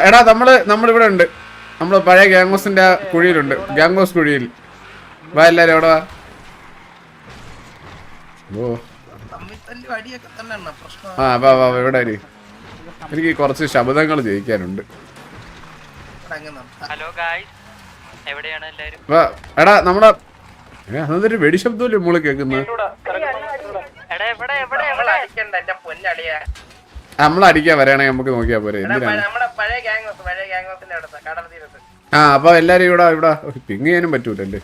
എടാ നമ്മളിവിടെ ഉണ്ട്. നമ്മള് പഴയ ഗ്യാങ്ഹോസിന്റെ കുഴിയിലുണ്ട്. ഗ്യാങ്ഹോസ് കുഴിയിൽ വാ എല്ലാരും അവിടെ വാ. ഓ ആ വാ വാ ഇവിടെ വരി. എനിക്ക് കുറച്ച് ശബ്ദങ്ങൾ ജയിക്കാനുണ്ട്. എടാ നമ്മളെ അതൊരു വെടി ശബ്ദമല്ലേ മോള് കേക്കുന്നത്? നമ്മളടിക്കാൻ വരാണെ നമുക്ക് നോക്കിയാ പോരെ. എന്തിനാണ്? ആ അപ്പൊ എല്ലാരും ഇവിടെ പിങ് ചെയ്യാനും പറ്റൂലല്ലേ.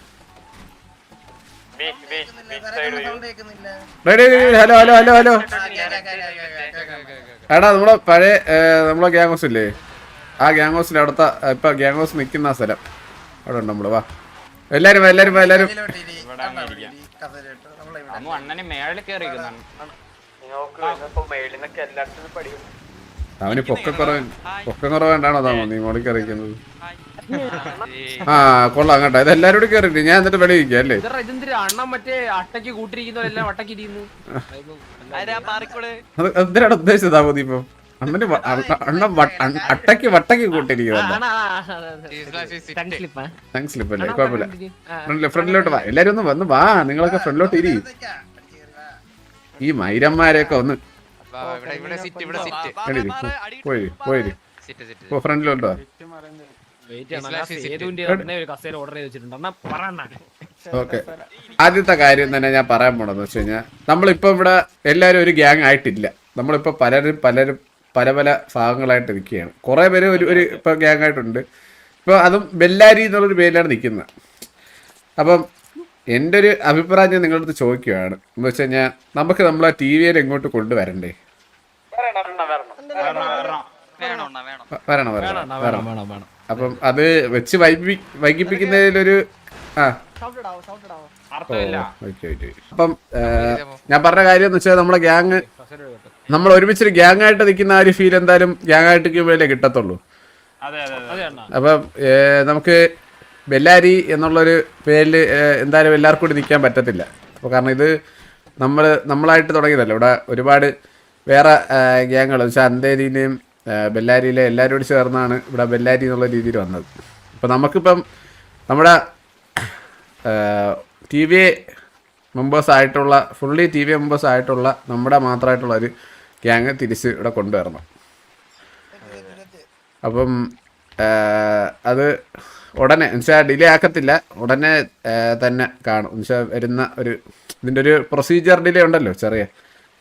ഹലോ ഹലോ ഹലോ ഹലോ എടാ നമ്മളെ ഗ്യാങ് ഹൗസ് ഇല്ലേ? ആ ഗ്യാങ് ഹൗസിന്റെ അടുത്ത ഇപ്പൊ ഗ്യാങ് ഹൗസ് നിക്കുന്ന സ്ഥലം അവിടെ ഉണ്ട്. നമ്മള് വാ എല്ലാരും അവന് പൊക്കക്കുറവേണ്ടാണോ താമോ നീ മോളിൽ കയറിക്കുന്നത്? ആ കൊള്ളാം കേട്ടോ. ഇത് എല്ലാരും കൂടി കയറിട്ട് ഞാൻ എന്നിട്ട് വെളി ഇരിക്കാം അല്ലേ? എന്തിനാണ് ഉദ്ദേശിച്ചത് താമോ നീ ഇപ്പൊ? അണ്ണന് വട്ടക്ക് കൂട്ടിരിക്കുന്നു. അല്ലേ കുഴപ്പമില്ല. ഫ്രണ്ടിലോട്ട് വാ എല്ലാരും ഒന്ന് വന്ന് വാ. നിങ്ങളൊക്കെ ഫ്രണ്ടിലോട്ട് ഇരി. ഈ മൈരന്മാരെയൊക്കെ ഒന്ന് പോയി ഫ്രണ്ടിലോട്ടോ. ഓക്കെ ആദ്യത്തെ കാര്യം തന്നെ ഞാൻ പറയാൻ പോണെന്ന് വെച്ച് കഴിഞ്ഞാൽ നമ്മളിപ്പോ ഇവിടെ എല്ലാരും ഒരു ഗ്യാങ് ആയിട്ടില്ല. നമ്മളിപ്പോ പലരും പല ഭാഗങ്ങളായിട്ട് നിൽക്കുകയാണ്. കുറെ പേര് ഒരു ഇപ്പൊ ഗ്യാങ് ആയിട്ടുണ്ട്. ഇപ്പൊ അതും ബെല്ലാരി എന്നുള്ളൊരു പേരിലാണ് നിൽക്കുന്നത്. അപ്പം എൻ്റെ ഒരു അഭിപ്രായം ഞാൻ നിങ്ങളുടെ അടുത്ത് ചോദിക്കുകയാണ്. എന്ന് വെച്ച് കഴിഞ്ഞാൽ നമുക്ക് നമ്മളെ ടി വിയിൽ എങ്ങോട്ട് കൊണ്ടുവരണ്ടേ? വരണം. അപ്പം അത് വെച്ച് വൈകിപ്പിക്കുന്നതിലൊരു അപ്പം ഞാൻ പറഞ്ഞ കാര്യം എന്ന് വെച്ചാൽ നമ്മളെ ഗ്യാങ് നമ്മൾ ഒരുമിച്ചൊരു ഗ്യാങ് ആയിട്ട് നിൽക്കുന്ന ആ ഒരു ഫീൽ എന്തായാലും ഗ്യാങ് ആയിട്ട് നിൽക്കുമ്പോഴേ കിട്ടത്തുള്ളൂ. അപ്പം നമുക്ക് ബെല്ലാരി എന്നുള്ളൊരു പേരിൽ എന്തായാലും എല്ലാവർക്കും കൂടി നിൽക്കാൻ പറ്റത്തില്ല. അപ്പോൾ കാരണം ഇത് നമ്മളായിട്ട് തുടങ്ങിയതല്ല. ഇവിടെ ഒരുപാട് വേറെ ഗ്യാങ്ങുകൾ വെച്ചാൽ അന്തേരിയിലെയും ബെല്ലാരിയിലെ എല്ലാവരും കൂടി ചേർന്നാണ് ഇവിടെ ബെല്ലാരി എന്നുള്ള രീതിയിൽ വന്നത്. അപ്പോൾ നമുക്കിപ്പം നമ്മുടെ ടി വി മെമ്പേഴ്സ് ആയിട്ടുള്ള ഫുള്ളി ടി വി മെമ്പേഴ്സ് ആയിട്ടുള്ള നമ്മുടെ മാത്രമായിട്ടുള്ള ഒരു ഗ്യാങ് തിരിച്ച് ഇവിടെ കൊണ്ടുവരണം. അപ്പം അത് ഉടനെ എന്നുവെച്ചാൽ ഡിലേ ആക്കത്തില്ല. ഉടനെ തന്നെ കാണും. എന്നുവെച്ചാൽ വരുന്ന ഇതിൻ്റെ ഒരു പ്രൊസീജിയർ ഡിലേ ഉണ്ടല്ലോ ചെറിയ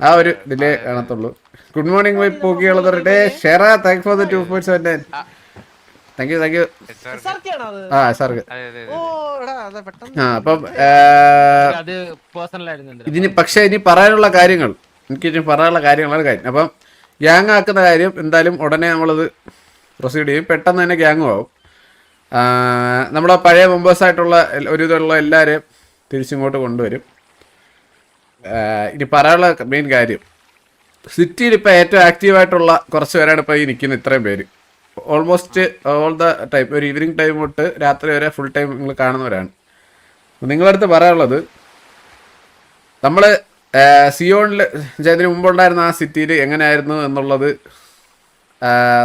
ആ ഒരു ഡിലേ കാണത്തുള്ളൂ. ഗുഡ് മോർണിംഗ് വൈ പോക്കിയുള്ളത് ഷെറ thank for the 2.79. Thank you ആ സാർക്ക്. അപ്പം ഇനി പറയാനുള്ള കാര്യങ്ങളാണ് കാര്യം. അപ്പം ഗ്യാങ് ആക്കുന്ന കാര്യം എന്തായാലും ഉടനെ നമ്മളത് പ്രൊസീഡ് ചെയ്യും. പെട്ടെന്ന് തന്നെ ഗ്യാങ്ങും ആവും. നമ്മുടെ പഴയ മെമ്പേഴ്സായിട്ടുള്ള ഒരുവിധമുള്ള എല്ലാവരെയും തിരിച്ചിങ്ങോട്ട് കൊണ്ടുവരും. ഇനി പറയാനുള്ള മെയിൻ കാര്യം സിറ്റിയിൽ ഇപ്പോൾ ഏറ്റവും ആക്റ്റീവായിട്ടുള്ള കുറച്ച് പേരാണ് ഇപ്പോൾ ഈ നിൽക്കുന്ന ഇത്രയും പേര്. ഓൾമോസ്റ്റ് ഓൾ ദ ടൈം ഒരു ഈവനിങ് ടൈം തൊട്ട് രാത്രി വരെ ഫുൾ ടൈം നിങ്ങൾ കാണുന്നവരാണ്. നിങ്ങളടുത്ത് പറയാനുള്ളത് നമ്മൾ സിയോണിൽ ഇതിന് മുമ്പുണ്ടായിരുന്ന ആ സിറ്റിയിൽ എങ്ങനെയായിരുന്നു എന്നുള്ളത്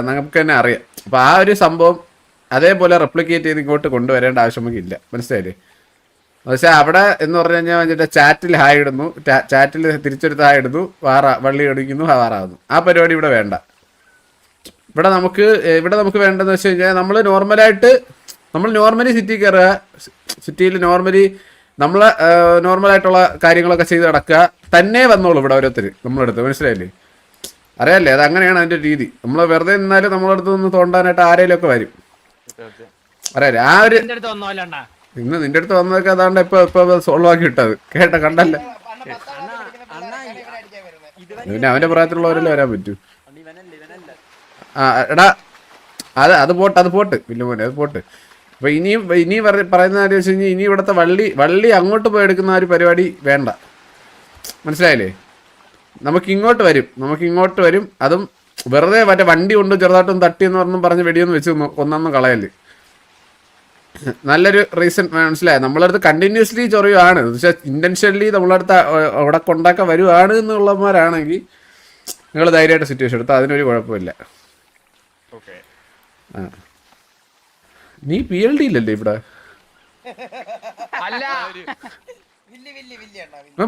നമുക്ക് തന്നെ അറിയാം. അപ്പോൾ ആ ഒരു സംഭവം അതേപോലെ റെപ്ലിക്കേറ്റ് ചെയ്ത് ഇങ്ങോട്ട് കൊണ്ടുവരേണ്ട ആവശ്യം നമുക്കില്ല. മനസ്സിലായില്ലേ? പക്ഷേ അവിടെ എന്ന് പറഞ്ഞു കഴിഞ്ഞാൽ ചാറ്റിൽ ഹായ് ഇടുന്നു, ചാറ്റിൽ തിരിച്ചെടുത്ത് ഹായ് ഇടുന്നു, വള്ളി ഒടിക്കുന്നു, വാറാകുന്നു. ആ പരിപാടി ഇവിടെ വേണ്ട. ഇവിടെ നമുക്ക് വേണ്ടതെന്ന് വെച്ച് കഴിഞ്ഞാൽ നമ്മൾ നോർമലി സിറ്റി കയറുക, സിറ്റിയിൽ നോർമലായിട്ടുള്ള കാര്യങ്ങളൊക്കെ ചെയ്ത് നടക്കുക, തന്നെ വന്നോളൂ ഇവിടെ ഓരോരുത്തർ നമ്മളെടുത്ത്. മനസ്സിലായില്ലേ? അറിയാല്ലേ? അത് അങ്ങനെയാണ് അതിൻ്റെ രീതി. നമ്മൾ വെറുതെ നിന്നാലും നമ്മളടുത്ത് നിന്ന് തോണ്ടാനായിട്ട് ആരെങ്കിലും ഒക്കെ വരും. അറിയാലേ? ആ ഒരു ഇന്ന് നിന്റെ അടുത്ത് വന്നതൊക്കെ അതാണ്ട് ഇപ്പൊ സോൾവ് ആക്കി ഇട്ടത് കണ്ടല്ലേ? പിന്നെ അവന്റെ പ്രായത്തിലുള്ളവരല്ലേ വരാൻ പറ്റൂ. ആ എടാ അത് പോട്ട് പിന്നെ മോനെ അത് പോട്ട്. അപ്പൊ ഇനി പറയുന്ന കാര്യം വെച്ച് കഴിഞ്ഞാൽ ഇനി ഇവിടുത്തെ വള്ളി അങ്ങോട്ട് പോയി എടുക്കുന്ന ഒരു പരിപാടി വേണ്ട. മനസ്സിലായില്ലേ? നമുക്ക് ഇങ്ങോട്ട് വരും. അതും വെറുതെ മറ്റേ വണ്ടി കൊണ്ട് ചെറുതായിട്ടൊന്നും തട്ടിയെന്ന് പറഞ്ഞ് വെടിയൊന്നും വെച്ച് ഒന്നൊന്നും കളയല്ലേ. നല്ലൊരു റീസൺ മനസ്സിലായി. നമ്മളടുത്ത് കണ്ടിന്യൂസ്ലി ചൊറിയുവാണ്, പക്ഷേ ഇൻറ്റൻഷനലി നമ്മളടുത്ത് അവിടെ കൊണ്ടാക്കാൻ വരുവാണ് എന്നുള്ളവന്മാരാണെങ്കിൽ നിങ്ങൾ ധൈര്യമായിട്ട് സിറ്റുവേഷൻ എടുത്താൽ അതിനൊരു കുഴപ്പമില്ല. ആ നീ PLD ഇല്ലല്ലേ ഇവിടെ?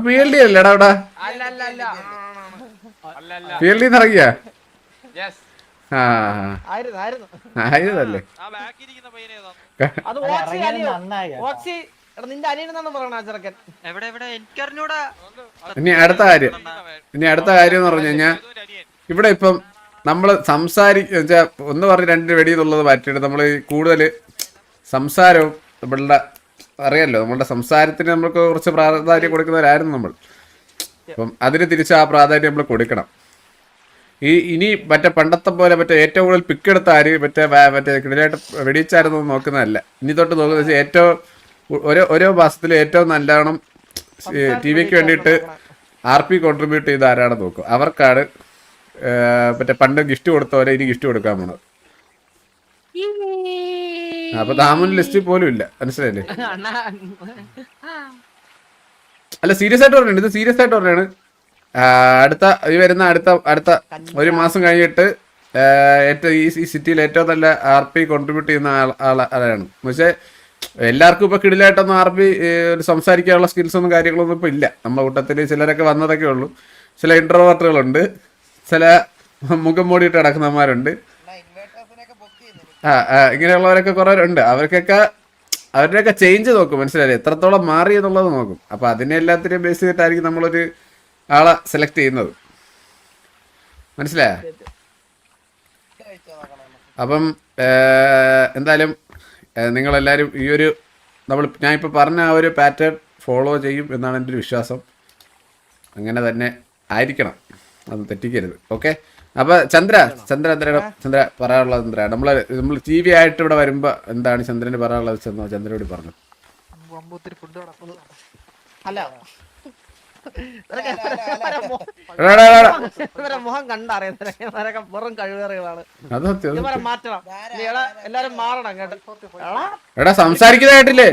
PLD അല്ലേടാ അവിടെ? PLD ഇറങ്ങിയ ആയിരുന്നല്ലേ? ഇനി അടുത്ത കാര്യം എന്ന് പറഞ്ഞു കഴിഞ്ഞാൽ ഇവിടെ ഇപ്പം നമ്മള് സംസാരിച്ച ഒന്ന് പറഞ്ഞ് രണ്ട് വെടി എന്നുള്ളത് മാറ്റിയിട്ട് നമ്മൾ കൂടുതൽ സംസാരവും നമ്മളുടെ അറിയാലോ, നമ്മളുടെ സംസാരത്തിന് നമ്മൾക്ക് കുറച്ച് പ്രാധാന്യം കൊടുക്കുന്നവരായിരുന്നു നമ്മൾ. അപ്പം അതിന് തിരിച്ച് ആ പ്രാധാന്യം നമ്മൾ കൊടുക്കണം. ഇനി മറ്റേ പണ്ടത്തെ പോലെ മറ്റേ ഏറ്റവും കൂടുതൽ പിക്കെടുത്ത ആര് മറ്റേ കിടിലായിട്ട് വെടിച്ചായിരുന്നു നോക്കുന്നതല്ല. ഇനി തൊട്ട് നോക്കുന്നത് ഏറ്റവും ഓരോ മാസത്തിലും ഏറ്റവും നല്ലോണം TV-ക്ക് വേണ്ടിയിട്ട് RP കോൺട്രിബ്യൂട്ട് ചെയ്ത് ആരാണെന്ന് നോക്കും. അവർക്കാണ് മറ്റേ പണ്ട് ഗിഫ്റ്റ് കൊടുത്തവരെ ഇനി ഗിഫ്റ്റ് കൊടുക്കാൻ പോണത്. അപ്പൊ ദാമുന് ലിസ്റ്റിൽ പോലും ഇല്ല, മനസ്സിലായില്ലേ? അല്ല സീരിയസ് ആയിട്ട് പറഞ്ഞാണ്, ഇത് സീരിയസ് ആയിട്ട് പറഞ്ഞാണ്. അടുത്ത ഒരു മാസം കഴിഞ്ഞിട്ട് ഈ സിറ്റിയിൽ ഏറ്റവും നല്ല RP കോൺട്രിബ്യൂട്ട് ചെയ്യുന്ന ആളാണ്. പക്ഷെ എല്ലാവർക്കും ഇപ്പൊ കിടിലായിട്ടൊന്നും RP സംസാരിക്കാനുള്ള സ്കിൽസ് ഒന്നും കാര്യങ്ങളൊന്നും ഇപ്പൊ ഇല്ല. നമ്മുടെ കൂട്ടത്തിൽ ചിലരൊക്കെ വന്നതൊക്കെ ഉള്ളൂ. ചില ഇൻട്രോവേർട്ടുകളുണ്ട്, ചില മുഖം മൂടിയിട്ട് നടക്കുന്നവന്മാരുണ്ട്. ഇങ്ങനെയുള്ളവരൊക്കെ കുറെ ഉണ്ട്. അവരുടെയൊക്കെ ചേഞ്ച് നോക്കും, മനസ്സിലായില്ലേ? എത്രത്തോളം മാറി എന്നുള്ളത് നോക്കും. അപ്പൊ അതിനെ എല്ലാത്തിനെയും ബേസ് ചെയ്തിട്ടായിരിക്കും നമ്മളൊരു ആളെ സെലക്ട് ചെയ്യുന്നത്, മനസ്സിലായ? അപ്പം എന്തായാലും നിങ്ങളെല്ലാവരും ഈ ഒരു ഞാനിപ്പോൾ പറഞ്ഞ ആ ഒരു പാറ്റേൺ ഫോളോ ചെയ്യും എന്നാണ് എൻ്റെ ഒരു വിശ്വാസം. അങ്ങനെ തന്നെ ആയിരിക്കണം, അത് തെറ്റിക്കരുത്. ഓക്കെ, അപ്പോൾ ചന്ദ്ര പറയാനുള്ളത് എന്താ? നമ്മൾ TV ആയിട്ട് ഇവിടെ വരുമ്പോൾ എന്താണ് ചന്ദ്രന് പറയാനുള്ളത്? ചന്ദ്രനോട് പറഞ്ഞു. മുഖം കണ്ടറിയാം, വെറും കഴിവേറികളാണ്. എല്ലാരും മാറണം കേട്ടോ. സംസാരിക്കുന്നതായിട്ടില്ലേ?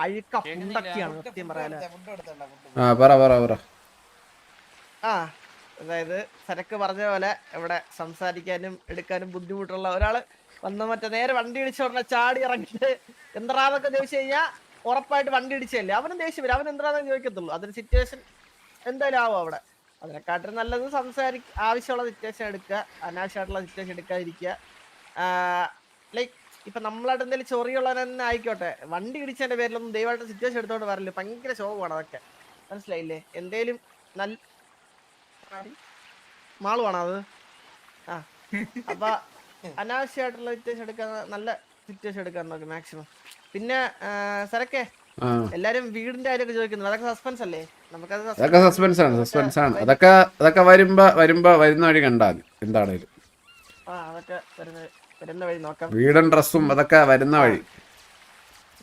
അഴുക്ക പുണ്ടൊക്കെയാണ് സത്യം പറയാലോ. അതായത് സരക്ക് പറഞ്ഞ പോലെ ഇവിടെ സംസാരിക്കാനും എടുക്കാനും ബുദ്ധിമുട്ടുള്ള ഒരാള് വന്ന് മറ്റേ നേരെ വണ്ടി ഇടിച്ച ഉടനെ ചാടി ഇറങ്ങിട്ട് എന്താന്നൊക്കെ ചോദിച്ചു കഴിഞ്ഞാൽ ഉറപ്പായിട്ട് വണ്ടി ഇടിച്ചല്ലേ അവനും ദേഷ്യം വരും. അവൻ എന്താണെന്ന് ചോദിക്കത്തുള്ളൂ. അതൊരു സിറ്റുവേഷൻ എന്തായാലും ആവും അവിടെ. അതിനെക്കാട്ടും നല്ലത് ആവശ്യമുള്ള സിറ്റുവേഷൻ എടുക്കുക, അനാവശ്യമായിട്ടുള്ള സിറ്റുവേഷൻ എടുക്കാതിരിക്കുക. ലൈക്ക് ഇപ്പൊ നമ്മളായിട്ട് എന്തെങ്കിലും ചൊറിയുള്ളവർ തന്നെ ആയിക്കോട്ടെ, വണ്ടി ഇടിച്ചതിന്റെ പേരിലൊന്നും ദയവായിട്ട് സിറ്റുവേഷൻ എടുത്തോണ്ട് വരില്ല. ഭയങ്കര ശോകമാണ് അതൊക്കെ, മനസ്സിലായില്ലേ? എന്തേലും നല്ല മാളുവാണോ അത്? അപ്പൊ അനാവശ്യമായിട്ടുള്ള സിറ്റുവേഷൻ എടുക്കാൻ, നല്ല സിറ്റുവേഷൻ എടുക്കാൻ നോക്കും മാക്സിമം. പിന്നെ സരക്കെ എല്ലാരും വീടിന്റെ കാര്യമൊക്കെ ചോദിക്കുന്നു, അതൊക്കെ സസ്പെൻസ് അല്ലേ? അതൊക്കെ സസ്പെൻസ് ആണ്. അതൊക്കെ വരുന്ന വഴി കണ്ടാൽ എന്താണേലും അതൊക്കെ വരുന്ന വഴി നോക്കാം. വീടും ഡ്രസ്സും അതൊക്കെ വരുന്ന വഴി.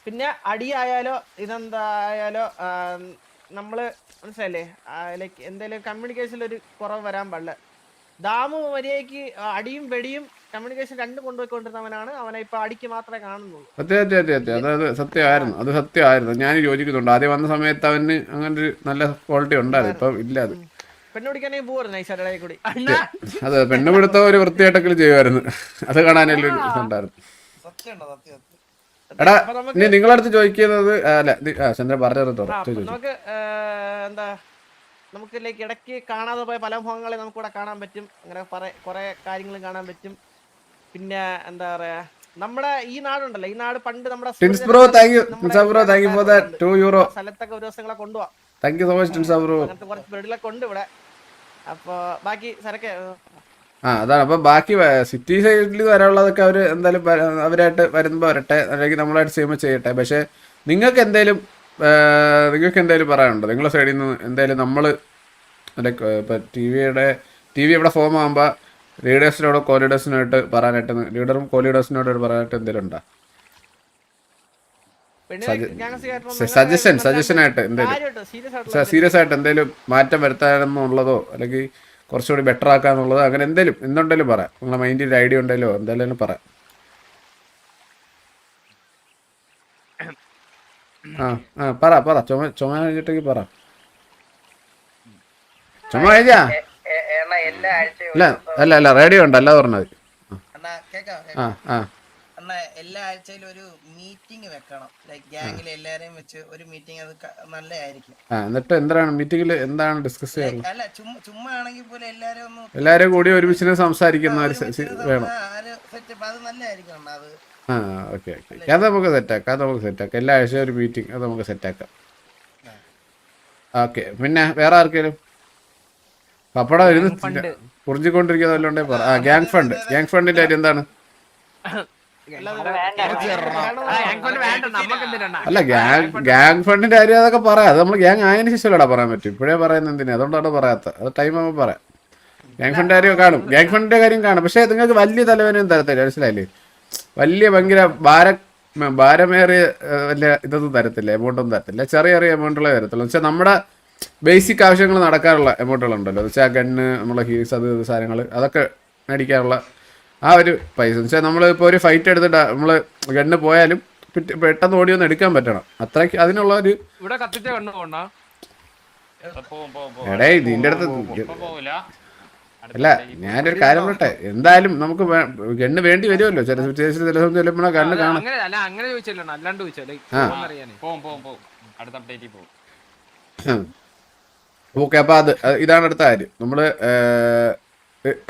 പിന്നെ അടിയായാലോ ഇതെന്തായാലോ നമ്മള് മനസ്സിലല്ലേ, ലൈക്ക് എന്തെങ്കിലും കമ്മ്യൂണിക്കേഷനിൽ ഒരു കുറവ് വരാൻ പാടില്ല. ദാമു മര്യാദയ്ക്ക് അടിയും വെടിയും കമ്മ്യൂണിക്കേഷൻ രണ്ടും കൊണ്ടുപോയിക്കൊണ്ടിരുന്നവനാണ്. അവനെ ഇപ്പൊ അടിക്ക് മാത്രമേ കാണുന്നുള്ളൂ. അത് സത്യമായിരുന്നു. ഞാൻ യോജിക്കുന്നുണ്ട്. ആദ്യം വന്ന സമയത്ത് അവന് അങ്ങനെ ഒരു നല്ല ക്വാളിറ്റി ഉണ്ടായിരുന്നു, ഇപ്പൊ ഇല്ല. അത് പെണ്ണുപിടിക്കാനേ പോവായിരുന്നു നൈസായിട്ട് കൂടി. അതെ, പെണ്ണുപിടുത്ത ഒരു വൃത്തിയായിട്ടൊക്കെ ചെയ്യുമായിരുന്നു. അത് കാണാനല്ലേ ഉണ്ടായിരുന്നു. എടാ നീ നിങ്ങളടുത്ത് ചോദിക്കുന്നത് അല്ല, ചന്ദ്രൻ പറഞ്ഞു. നമുക്ക് എന്താ, നമുക്ക് ലൈക്ക് ഇടയ്ക്ക് കാണാതെ പോയ പല മുഖങ്ങളെ നമുക്കിവിടെ കാണാൻ പറ്റും. അങ്ങനെ കുറെ കാര്യങ്ങളും കാണാൻ പറ്റും. പിന്നെ എന്താ പറയാ, നമ്മുടെ ഈ നാടുണ്ടല്ലോ, ഈ നാട് പണ്ട് നമ്മുടെ സ്ഥലത്തൊക്കെ ഒരു ദിവസങ്ങളെ കൊണ്ടുപോവാം. അങ്ങനത്തെ കുറച്ച് ബ്രെഡിലൊക്കെ ഉണ്ട് ഇവിടെ. അപ്പൊ ബാക്കി സരക്കെ അതാണ്. അപ്പം ബാക്കി സിറ്റി സൈഡിൽ വരാനുള്ളതൊക്കെ അവർ എന്തായാലും അവരായിട്ട് വരുമ്പോൾ വരട്ടെ, അല്ലെങ്കിൽ നമ്മളായിട്ട് ചെയ്യുമ്പോൾ ചെയ്യട്ടെ. പക്ഷേ നിങ്ങൾക്ക് എന്തേലും പറയാനുണ്ടോ? നിങ്ങളുടെ സൈഡിൽ നിന്ന് എന്തായാലും നമ്മൾ ലൈക്ക് ഇപ്പം TV ഇവിടെ ഫോം ആകുമ്പോൾ ലീഡേഴ്സിനോടോ കോലീഡേഴ്സിനോട്ട് പറയാനായിട്ട്, ലീഡറും കോലീഡേഴ്സിനോട് പറയാനായിട്ട് എന്തെങ്കിലും ഉണ്ടോ? സജഷനായിട്ട് എന്തെങ്കിലും സീരിയസ് ആയിട്ട് എന്തെങ്കിലും മാറ്റം വരുത്താനെന്നുള്ളതോ അല്ലെങ്കിൽ കുറച്ചുകൂടി ബെറ്റർ ആക്കാന്നുള്ളതോ അങ്ങനെ എന്തെങ്കിലും എന്തുണ്ടെങ്കിലും പറയാം. നിങ്ങളുടെ മൈൻഡിൽ ഒരു ഐഡിയ ഉണ്ടല്ലോ, എന്തായാലും പറയാം. പറ ചുമ കഴിഞ്ഞിട്ടെങ്കിൽ പറ. ചുമ കഴിഞ്ഞാ? അല്ല റേഡിയോ ഉണ്ട്, അല്ലാതെ പറഞ്ഞത്. ആ ആ എന്നാ എല്ലാ ആഴ്ചയിലും ഒരു മീറ്റിംഗ് വെക്കണം. ലൈക് ഗ്യാങ്ങിലെ എല്ലാരെയും വെച്ച് ഒരു മീറ്റിംഗ്. അത് നല്ലതായിരിക്കും. ആ എന്നിട്ട് എന്താണ് മീറ്റിംഗിൽ എന്താണ് ഡിസ്കസ് ചെയ്യാറുള്ളത്? അല്ല ചുമ്മാ ആണെങ്കിൽ പോലും എല്ലാരും ഒന്ന് എല്ലാവരും കൂടി ഒരുമിച്ച് സംസാരിക്കുന്ന ഒരു വേണം. സെറ്റപ്പ് അത് നല്ലതായിരിക്കും. അത് ആ ഓക്കെ ഓക്കെ, അത് നമുക്ക് സെറ്റാക്കാം എല്ലാ ആഴ്ചയും ഒരു മീറ്റിംഗ്, അത് നമുക്ക് സെറ്റാക്കാം. ഓക്കെ, പിന്നെ വേറെ ആർക്കെങ്കിലും പപ്പടം ഇരുന്ന് കുറിഞ്ഞിക്കൊണ്ടിരിക്കുന്ന വല്ലോണ്ടേ പറ. ആ ഗ്യാങ് ഫണ്ടിന്റെ കാര്യം എന്താണ്? അല്ല ഗ്യാങ് ഫണ്ടിന്റെ കാര്യം അതൊക്കെ പറയാം. അത് നമ്മൾ ഗ്യാങ് ആയതിനു ശേഷമല്ലടാ പറയാൻ പറ്റും. ഇപ്പോഴേ പറയുന്നത് എന്തിനാ? അതുകൊണ്ടാണ് പറയാത്ത. അത് ടൈം ആകുമ്പോൾ പറയാം. ഗ്യാങ് ഫണ്ടിന്റെ കാര്യം കാണും, ഗ്യാങ് ഫണ്ടിന്റെ കാര്യം കാണും. പക്ഷെ നിങ്ങൾക്ക് വലിയ തലവേനയും തരത്തില്ല, മനസ്സിലായില്ലേ? ഭയങ്കര ഭാരമേറിയ വലിയ ഇതൊന്നും തരത്തില്ല, എമൗണ്ടൊന്നും തരത്തില്ല. ചെറിയ എമൗണ്ടുകളെ തരത്തുള്ളൂ. എന്ന് വെച്ചാൽ നമ്മുടെ ബേസിക് ആവശ്യങ്ങൾ നടക്കാനുള്ള എമൗണ്ടുകളുണ്ടല്ലോ. എന്ന് വെച്ചാൽ ഗണ്ണ്, നമ്മളെ ഹീൽസ്, അത് സാധനങ്ങൾ അതൊക്കെ മേടിക്കാനുള്ള ആ ഒരു പൈസ. എന്ന് വെച്ചാൽ നമ്മളിപ്പോൾ ഒരു ഫൈറ്റ് എടുത്തിട്ട് നമ്മൾ ഗണ്ണ് പോയാലും പെട്ടെന്ന് ഓടി ഒന്ന് എടുക്കാൻ പറ്റണം. അത്രയ്ക്ക് അതിനുള്ള ഒരു എടേ ഇതിൻ്റെ അടുത്ത്. അല്ല ഞാനൊരു കാര്യം പറയട്ടെ, എന്തായാലും നമുക്ക് ഗണ്ണ് വേണ്ടി വരുമല്ലോ ചില സിറ്റുവേഷൻ. ചില സമയം ചിലപ്പോൾ ഗണ്ണ് കാണാം. ഓക്കെ, അപ്പോൾ ഇതാണ് അടുത്ത കാര്യം. നമ്മൾ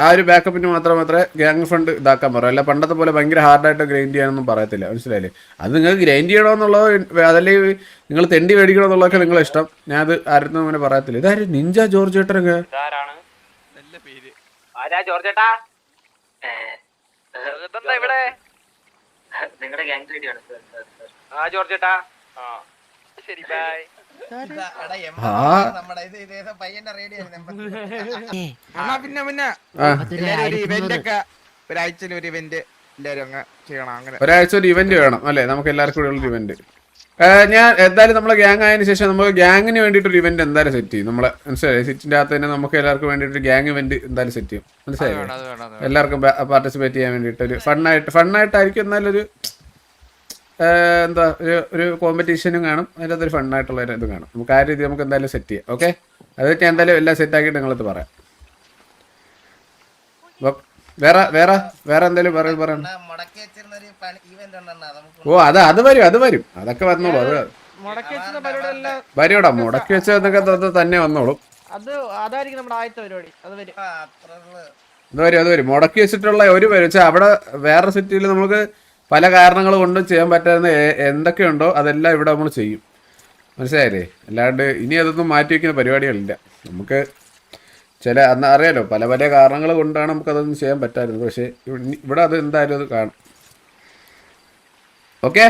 ആ ഒരു ബാക്കപ്പിന് മാത്രമേ ഗ്യാങ് ഫണ്ട് ഇതാക്കാൻ പറയും. അല്ല പണ്ടത്തെ പോലെ ഭയങ്കര ഹാർഡായിട്ട് ഗ്രൈൻഡ് ചെയ്യാനൊന്നും പറയത്തില്ല, മനസ്സിലായില്ലേ? അത് നിങ്ങൾക്ക് ഗ്രൈൻഡ് ചെയ്യണമെന്നുള്ളത്, അതല്ലെങ്കിൽ നിങ്ങൾ തെണ്ടി മേടിക്കണമെന്നുള്ളതൊക്കെ നിങ്ങളെ ഇഷ്ടം. ഞാൻ അത് ആരും അങ്ങനെ പറയത്തില്ല. ഇതാരും നിഞ്ച ജോർജ് ചേട്ടനൊക്കെ ഒരാഴ്ച ഒരു ഇവന്റ് വേണം അല്ലേ? നമുക്ക് എല്ലാവർക്കും കൂടെ ഉള്ള ഇവന്റ്. ഞാൻ എന്തായാലും നമ്മളെ ഗ്യാങ് ആയതിനു ശേഷം നമുക്ക് ഗ്യാങ്ങിന് വേണ്ടിയിട്ടൊരു ഇവന്റ് എന്തായാലും സെറ്റ് ചെയ്യും. നമ്മളെ മനസ്സിലായി സിറ്റിന്റെ അകത്ത് തന്നെ നമുക്ക് എല്ലാവർക്കും വേണ്ടിയിട്ട് ഗ്യാങ് ഇവന്റ് എന്തായാലും സെറ്റ് ചെയ്യും, മനസ്സിലായി? എല്ലാവർക്കും പാർട്ടിസിപ്പേറ്റ് ചെയ്യാൻ വേണ്ടിയിട്ട് ഒരു ഫണ്ണായിട്ടായിരിക്കും. എന്നാലും ഒരു എന്താ ഒരു കോമ്പറ്റീഷനും കാണും, അതിൻ്റെ അകത്തൊരു ഫണ്ണായിട്ടുള്ള ഒരു ഇത് കാണും. നമുക്ക് ആ രീതി നമുക്ക് എന്തായാലും സെറ്റ് ചെയ്യാം. ഓക്കെ, അത് ഞാൻ എന്തായാലും എല്ലാം സെറ്റാക്കിയിട്ട് നിങ്ങളത് പറയാം. വേറെ എന്തെങ്കിലും പറയണം? ഓ അത് വരും, അതൊക്കെ വന്നോളൂ. അത് വരൂടാ, മുടക്കി വെച്ചതൊക്കെ തന്നെ വന്നോളും. അത് വരും മുടക്കി വെച്ചിട്ടുള്ള ഒരു വെച്ചാൽ അവിടെ വേറെ സിറ്റിയിൽ നമുക്ക് പല കാരണങ്ങൾ കൊണ്ടും ചെയ്യാൻ പറ്റാവുന്ന എന്തൊക്കെയുണ്ടോ അതെല്ലാം ഇവിടെ നമ്മൾ ചെയ്യും, മനസ്സിലായില്ലേ? അല്ലാണ്ട് ഇനി അതൊന്നും മാറ്റി വയ്ക്കുന്ന പരിപാടികളില്ല. നമുക്ക് അന്ന് അറിയാലോ, പല കാരണങ്ങൾ കൊണ്ടാണ് നമുക്കതൊന്നും ചെയ്യാൻ പറ്റാറുള്ളത്. പക്ഷേ ഇവിടെ അത് എന്തായാലും അത് കാണും. ഓക്കെ.